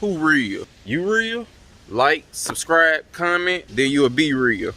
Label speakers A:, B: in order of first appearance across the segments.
A: Who real? You real? Like, subscribe, comment, then you'll be real.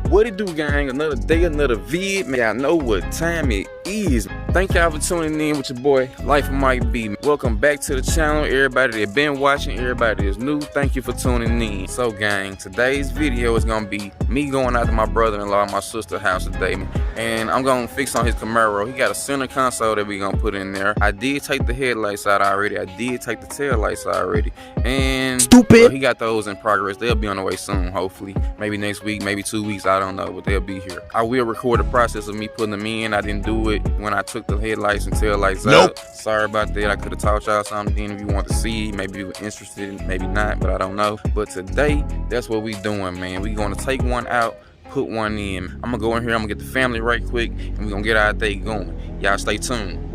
A: What it do, gang? Another day, another vid. Man, y'all know what time it is. Thank y'all for tuning in with your boy, Life Might Be. Welcome back to the channel. Everybody that been watching, everybody that's new, thank you for tuning in. So, gang, today's video is gonna be me going out to my brother-in-law and my sister's house today, and I'm gonna fix on his Camaro. He got a center console that we gonna put in there. I did take the headlights out already. I did take the tail lights out already. And he got those in progress. They'll be on the way soon, hopefully. Maybe next week, maybe 2 weeks, I don't know, but they'll be here. I will record the process of me putting them in. I didn't do it when I took the headlights and tail lights out. Sorry about that. I could have taught y'all something then if you want to see. Maybe you were interested, maybe not, but I don't know. But today, that's what we doing, man. We gonna take one out, put one in. I'm gonna go in here, I'm gonna get the family right quick, and we gonna get our day going. Y'all stay tuned.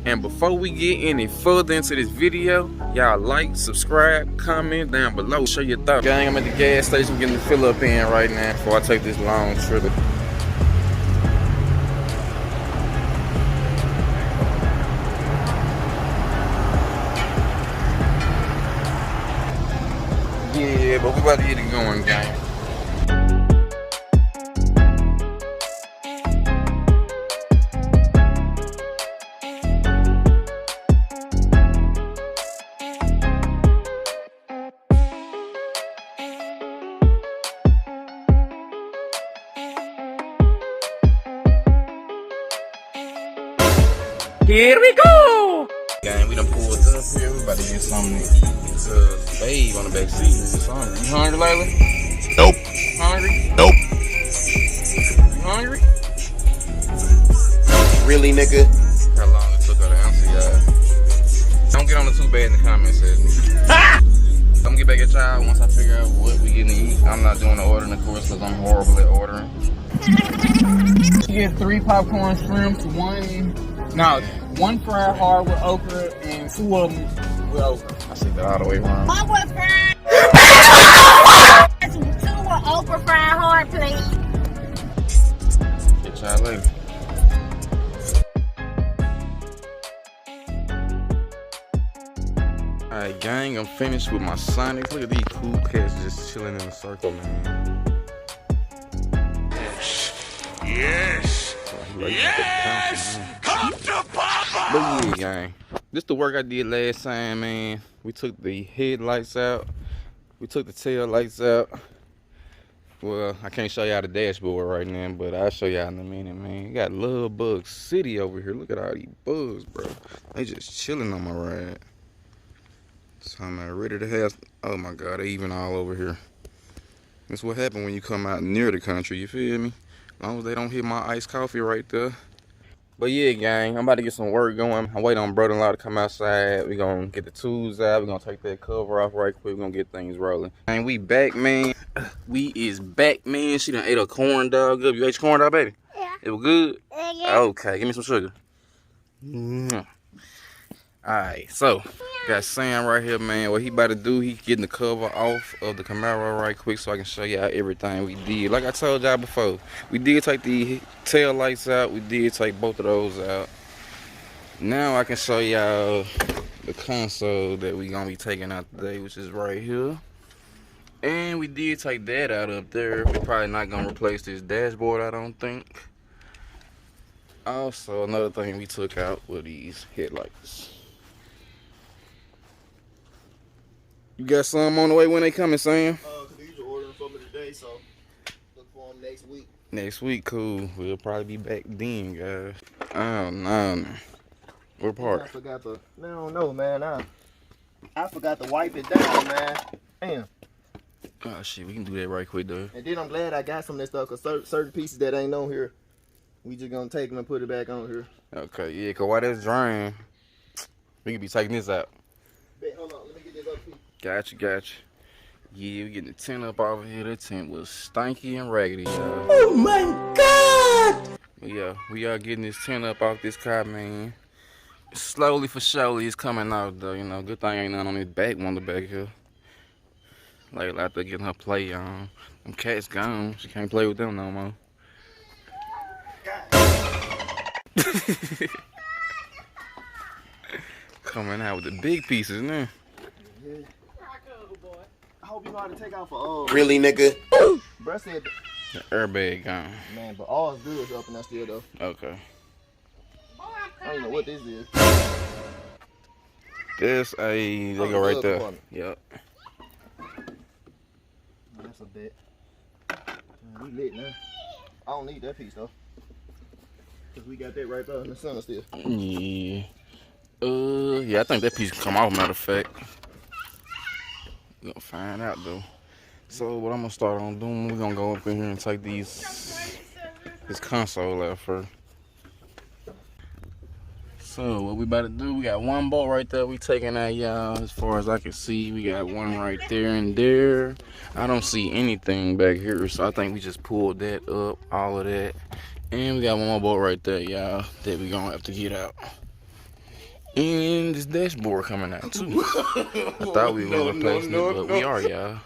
A: And before we get any further into this video, y'all like, subscribe, comment down below, share your thoughts. Gang, I'm at the gas station getting the fill up in right now before I take this long trip. Yeah, but we about to get it going, gang. Here we go! Gang, we done pulled up here. We about to get something to eat. Babe on the back seat. You hungry, Layla?
B: Nope.
A: Hungry?
B: Nope.
A: You hungry?
B: Really, nigga?
A: How long it took her to answer, y'all. Don't get on the too bad in the comments, says me. I'm gonna get back at y'all once I figure out what we getting to eat. I'm not doing the ordering, of course, because I'm horrible at ordering. You get 3 popcorn shrimps, one fried hard with okra, and 2 of them with okra. I said that all the way wrong.
C: One with fried. 2 with okra fried hard, please.
A: Get y'all later. Alright, gang, I'm finished with my Sonics. Look at these cool cats just chilling in a circle, man.
B: Yes. Yes. Come to Papa.
A: But yeah, gang, this the work I did last time, man. We took the headlights out. We took the tail lights out. Well, I can't show y'all the dashboard right now, but I'll show y'all in a minute, man. You got Love Bug City over here. Look at all these bugs, bro. They just chilling on my ride. So I'm ready to have. Oh my God, they even all over here. That's what happened when you come out near the country. You feel me? As long as they don't hit my iced coffee right there. But yeah, gang, I'm about to get some work going. I'm waiting on brother-in-law to come outside. We're gonna get the tools out. We're gonna take that cover off right quick. We're gonna get things rolling. And we back, man. We is back, man. She done ate a corn dog up. You ate your corn dog, baby?
C: Yeah.
A: It was good?
C: Yeah.
A: Okay, give me some sugar. Alright, so got Sam right here, man. What he about to do, he getting the cover off of the Camaro right quick so I can show y'all everything we did. Like I told y'all before, we did take the tail lights out. We did take both of those out. Now I can show y'all the console that we gonna be taking out today, which is right here. And we did take that out up there. We're probably not gonna replace this dashboard, I don't think. Also, another thing we took out were these headlights. You got some on the way when they coming, Sam?
B: Cause these are ordering for me today, so look for them next week.
A: Next week, cool. We'll probably be back then, guys. Oh no. What part?
B: I forgot the. I don't know, man. I forgot to wipe it down, man. Damn.
A: Oh shit, we can do that right quick though.
B: And then I'm glad I got some of that stuff, cause certain pieces that ain't on here, we just gonna take them and put it back on here.
A: Okay, yeah, cause while that's drying, we could be taking this out.
B: Bet, hold on, let me get this up, Pete.
A: Gotcha. Yeah, we getting the tent up over here. That tent was stanky and raggedy, y'all.
D: Oh my God!
A: Yeah, we are getting this tent up off this car, man. Slowly for surely, it's coming out, though. You know, good thing ain't nothing on this back one back here. Like, out there getting her play on. Them cats gone. She can't play with them no more. Coming out with the big pieces now.
B: Yeah. I hope you know how to take out for
D: Really, nigga?
B: Bruh said,
A: The airbag gone.
B: man, but all good is up in that still though.
A: Okay.
B: I don't even know what this is.
A: This they go right there. Yep.
B: That's a bit. We lit now. I don't need that piece though. Cause we got that right there in the center still.
A: Yeah. Yeah, I think that piece can come off, matter of fact. We're gonna find out though. So what I'm gonna start on doing, we're gonna go up in here and take this console out first. So what we about to do, we got one bolt right there we taking out, y'all. As far as I can see, we got one right there and there. I don't see anything back here, so I think we just pulled that up, all of that. And we got one more bolt right there, y'all, that we gonna have to get out. And this dashboard coming out too. I thought we were gonna replace it, but we are, y'all.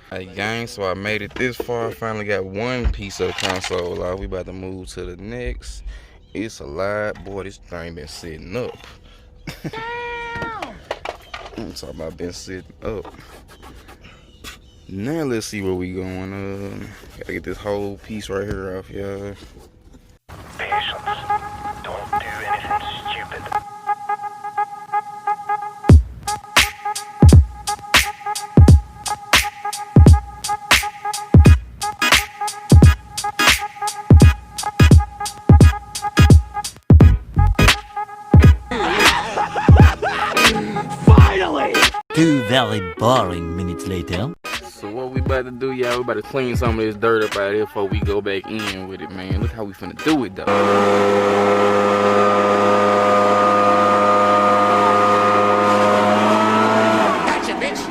A: Alright, gang, so I made it this far. I finally got one piece of the console out. We about to move to the next. It's a lot. Boy, this thing been sitting up. I'm talking about been sitting up. Now let's see where we going. Gotta get this whole piece right here off, y'all.
E: Patience. Don't do anything stupid.
D: Finally! 2 very boring minutes later.
A: So what we about to do, y'all, we about to clean some of this dirt up out here before we go back in with it, man. Look how we finna do it, though.
D: Gotcha, bitch!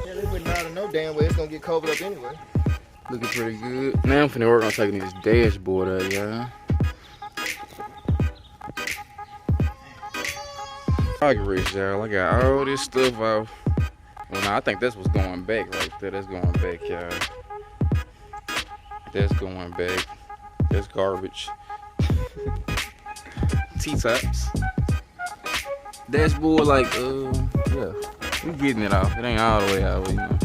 B: Yeah, they wouldn't matter no damn way. It's gonna get covered up anyway.
A: Looking pretty good. Now I'm finna work on taking this dashboard out, y'all. I get rich, y'all. I got all this stuff off. Well, now I think that's what's going back right there. That's going back, y'all. That's going back. That's garbage. T-tops. Dashboard, like, yeah. We getting it off. It ain't all the way out, you know.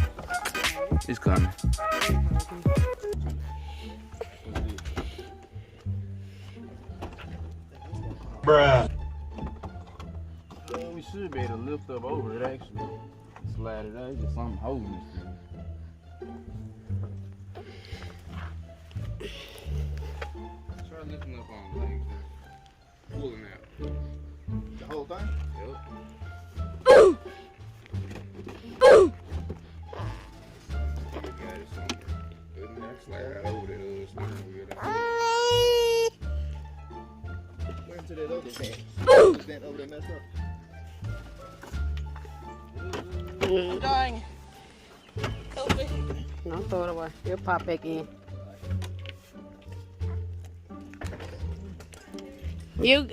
A: It's coming.
D: Bruh.
A: We should be able to lift up over it, actually. Slide it out. It's just something holding this thing. Try lifting up on legs. Pulling out.
B: The whole thing?
A: Yep. Got it somewhere. Good enough. Slide it over the steering wheel.
B: Went to that other thing. Bent over there messed up.
C: Dang. Help me. No, throw it away. It'll pop back in. You.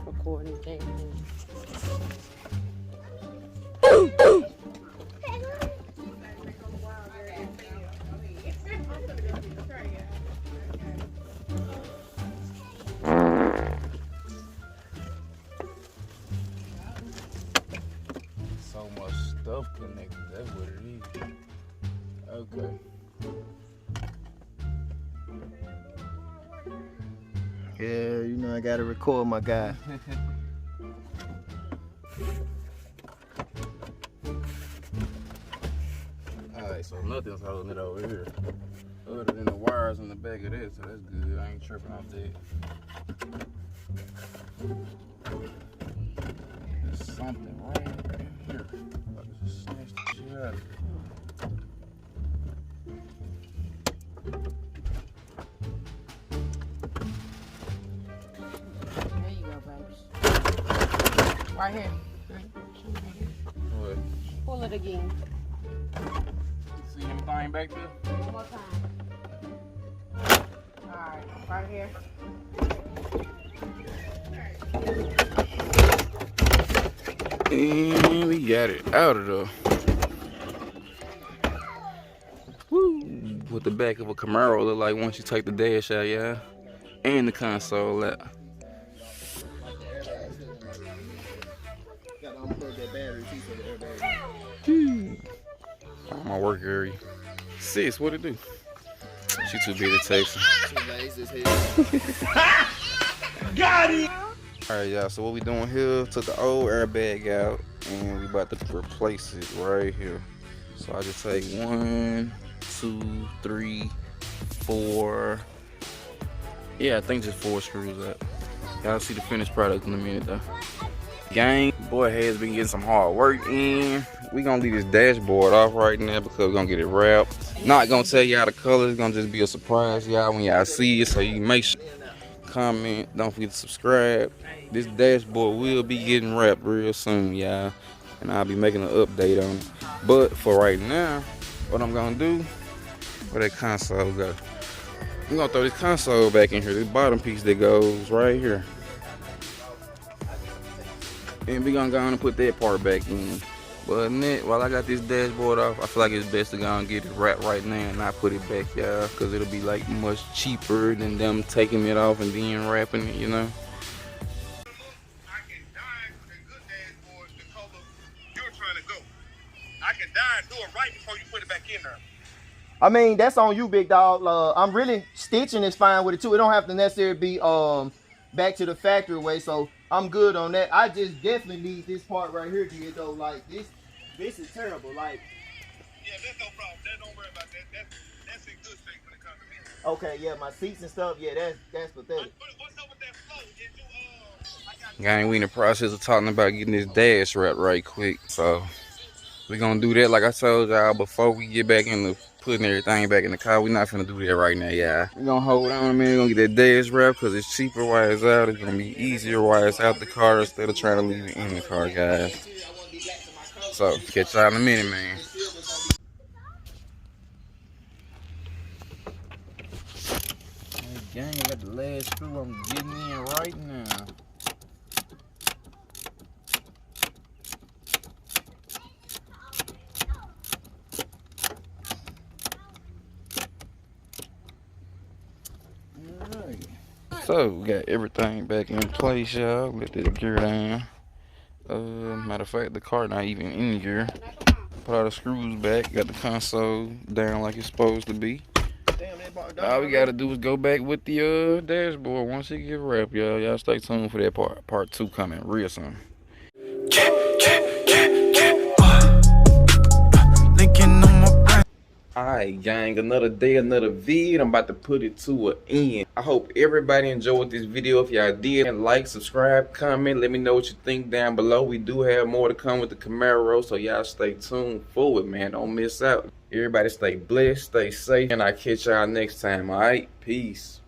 C: Recording thing.
A: So much stuff connected. That's what it is. Okay.
B: Yeah, you know I gotta record my guy.
A: Alright, so nothing's holding it over here. Other than the wires on the back of this, so that's good. I ain't tripping off that. There's something right in here. I just snatched the shit out of it.
C: There you go, babes. Right here.
A: What?
C: Pull it again.
A: See anything back there?
C: One more time. Alright, right here.
A: And we got it out of there. Woo! What the back of a Camaro look like once you take the dash out, yeah? And the console out.
B: Gotta unplug that battery too for the airbag.
A: My work area. Sis, what it do? She too big to text.
B: Too lazy as hell.
D: Got it!
A: Alright, y'all, so what we doing here, took the old airbag out and we about to replace it right here. So I just take 1, 2, 3, 4. Yeah, I think just 4 screws up. Y'all see the finished product in a minute though. Gang, boy has been getting some hard work in. We gonna leave this dashboard off right now because we're gonna get it wrapped. Not gonna tell y'all the color, it's gonna just be a surprise y'all when y'all see it, so you make sure comment, don't forget to subscribe. This dashboard will be getting wrapped real soon, y'all, and I'll be making an update on it. But for right now, what I'm gonna do, where that console go? I'm gonna throw this console back in here, this bottom piece that goes right here, and we gonna go on and put that part back in. But while I got this dashboard off, I feel like it's best to go and get it wrapped right now and not put it back, y'all, because it'll be like much cheaper than them taking it off and then wrapping it, you know.
F: I can die with a good dashboard the color you're trying to go. I can die and do it right before you put it back in there.
B: I mean, that's on you, big dog. I'm really stitching is fine with it too. It don't have to necessarily be back to the factory way, so I'm good on that. I just definitely need this part right here, dude, though. Like this is terrible. Like,
F: Yeah, that's no problem. Don't worry about that. That's in good shape when it comes to me.
B: okay, yeah, my seats and stuff, yeah, that's pathetic.
F: What's up with that flow? Did you I got
A: Gang, we in the process of talking about getting this dash wrapped right quick, so we gonna do that like I told y'all before we get back into putting everything back in the car. We not finna do that right now, y'all. We gonna hold on a minute, gonna get that dash wrapped because it's cheaper while it's out. It's gonna be easier while it's out the car instead of trying to leave it in the car, guys. So catch y'all in a minute, man. Hey, gang, I got the last screw I'm getting in right now. So we got everything back in place, y'all. Let the gear down. Matter of fact, the car not even in gear. Put all the screws back. Got the console down like it's supposed to be. All we gotta do is go back with the dashboard once it get wrapped, y'all. Y'all stay tuned for that part. Part 2 coming real soon. Alright, gang, another day, another vid. I'm about to put it to an end. I hope everybody enjoyed this video. If y'all did, like, subscribe, comment, let me know what you think down below. We do have more to come with the Camaro, so y'all stay tuned for it, man. Don't miss out. Everybody stay blessed, stay safe, and I'll catch y'all next time, alright? Peace.